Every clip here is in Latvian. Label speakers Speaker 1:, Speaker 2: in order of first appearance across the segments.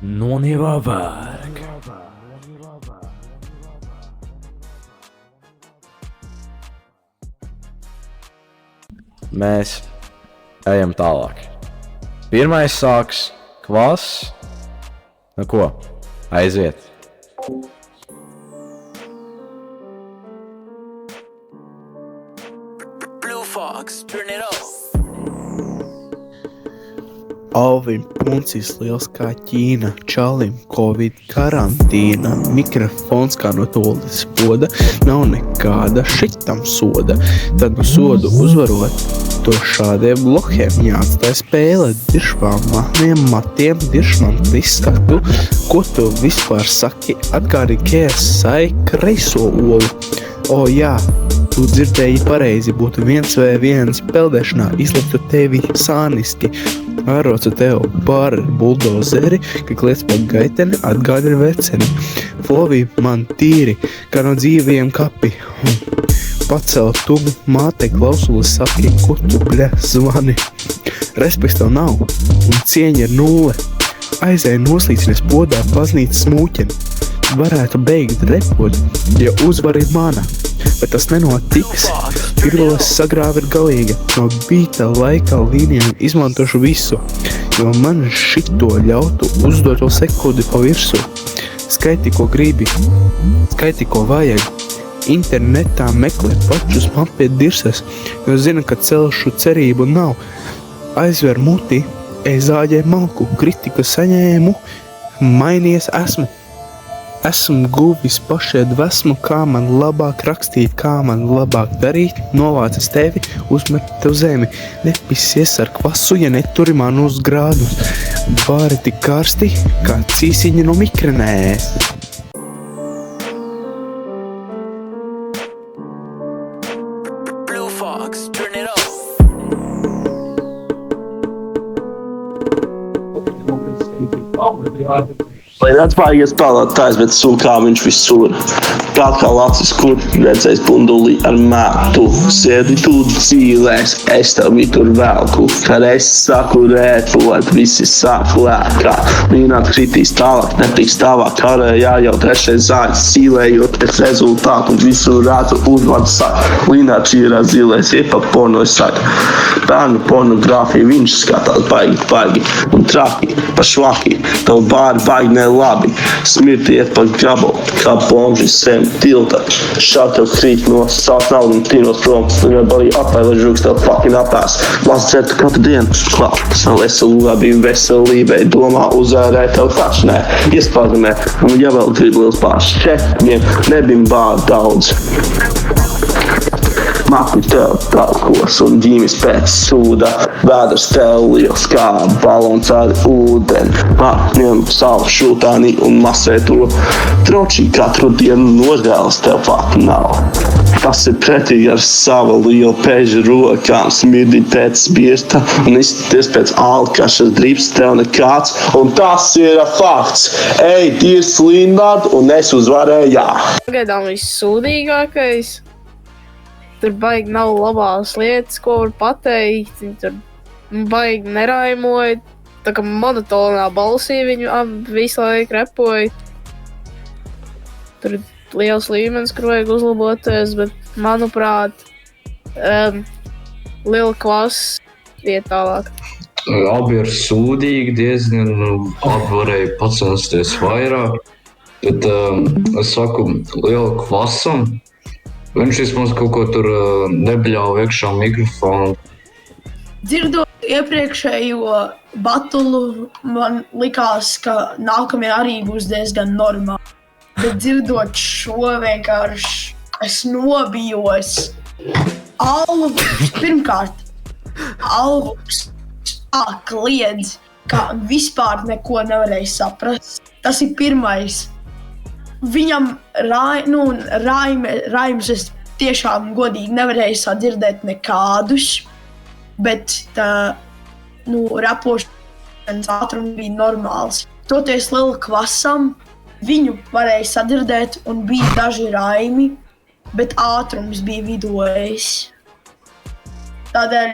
Speaker 1: Noneva värk. Mēs ejam tālāk. Pirmais sāks kvass. Nu ko, aiziet.
Speaker 2: Blue Fox, turn it up.
Speaker 3: Alvim puncis liels kā Ķīna, čalim Covid karantīna, mikrofons kā no toldes poda, nav nekāda šitam soda. Tad no sodu uzvarot, to šādiem lohiem jāatstāj spēle, diršvām maniem matiem, diršman izskatu, ko tu vispār saki, atgādi, ka esai kreiso olu. O jā, tu dzirdēji pareizi, būtu 1v1 peldēšanā, izliktu tevi sāniski. Ārocu tev par buldozeri, ka kliec pa gaiteni atgādina veceni. Flovī man tīri, kā no dzīvajiem kapi. Pacēl tubu, māte klausulis saki, ko tu bļa zvani. Respekts tev nav, un cieņa ir nulle. Aizēja noslīcinies podā paznītas smūķeni. Varētu beigt repot, ja uzvar ir mana, bet tas nenotiks. Pirlos sagrāva ir galīga, no bīta laika līnijām izmantošu visu, jo man šito ļautu uzdot vēl sekundi pa virsu. Skaiti, ko gribi, skaiti, ko vajag. Internetā meklē pačus man pie dirsas, jo zina, ka celšu cerību nav. Aizver muti, zāģē malku, kritiku saņēmu, mainies esmu. Esmu guvis pašēd vesmu, kā man labāk rakstīt, kā man labāk darīt, novācis tevi, uzmet tev zemi. Nepisies ar kvasu, ja neturi manus grādus. Bāri tik karsti, kā cīsiņi no mikrenēs.
Speaker 2: Blue Fox, turn it up.
Speaker 4: Lai neatspārījies spēlētājs, bet sūkā viņš visur. Prāt kā lacis, kur redzēs bundulī ar mētu. Sēdi tu dzīvēs, es tev vitur velku. Kad es saku rēpot, visi sāk lēkā. Līnāt kritīs tālāk, netiks tālāk. Karējā jau trešais zāļas, sīlējot pēc rezultātu. Visu rātu uzvārdu sāk. Līnāt šīrā zilēs, iepa porno sāk. Bērnu pornogrāfiju viņš skatās baigi un traki, pa švaki. Tev bāri baigi nelabi, smirti iet pa grabu, kā bomži sem tilta. Šā tev krīt no sāc naudu un tīnos prom. Viņam balī apēl, lai žūks tev fucking apēs. Lās certu katru dienu, klāt. Veselībai, veselībai, domā uzvērē tev tačnē. Iespādamē, un ja vēl grib liels pārs šefiem, nebim bār daudz. Maki tev tākos un ģīmis pēc sūda. Vēders tev liels kā balons ar ūdeni. Ņem savu šūtāni un masē to. Troči katru dienu nogāles tev pat nav. Tas ir pretīgi ar savu lielu pežu rokām. Smirdi pēc spiesta un izskaties pēc alkašas dribs tev nekāds. Un tas ir fakts. Ej, tirs Līnvārd un es uzvarēju, jā.
Speaker 5: Pagaidām vissūdīgākais. Tur baigi nav labās lietas, ko var pateikt. Viņi tur baigi neraimoja. Tā kā monotonā balsī viņu visu laiku repoja. Tur ir liels līmenis, kur vajag uzlaboties, bet, manuprāt, liela klasa iet tālāk.
Speaker 6: Abi ir sūdīgi, diezgan abi varēja pacensties vairāk. Bet es saku, liela klasam. Viņš vismaz kaut ko tur nebļāva iekšā mikrofonu.
Speaker 7: Dzirdot iepriekšējo batulu, man likās, ka nākamie arī būs diezgan normāli. Bet dzirdot šo vienkārši, es nobijos. Alvs kliedz, kā vispār neko nevarēja saprast. Tas ir pirmais. Viņam raimus es tiešām godīgi nevarēju sadzirdēt nekādus, bet rapošanas ātrums bija normāls. Toties liela klasam, viņu varēja sadzirdēt un bija daži raimi, bet ātrums bija vidojis. Tādēļ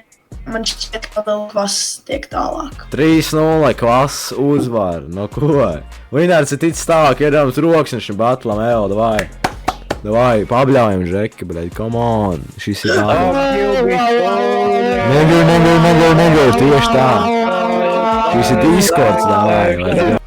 Speaker 7: man šķiet, ka vēl kvass tiek tālāk.
Speaker 1: 3-0 klases uzvar. No ko? Vinārds ir ticis tālāk, iedams roksnišam batlam, davai. Davai, pabļaujam, Žeki, bļaļ, come on. Šis ir Negul, tieši tā. Šis ir Discords, davai.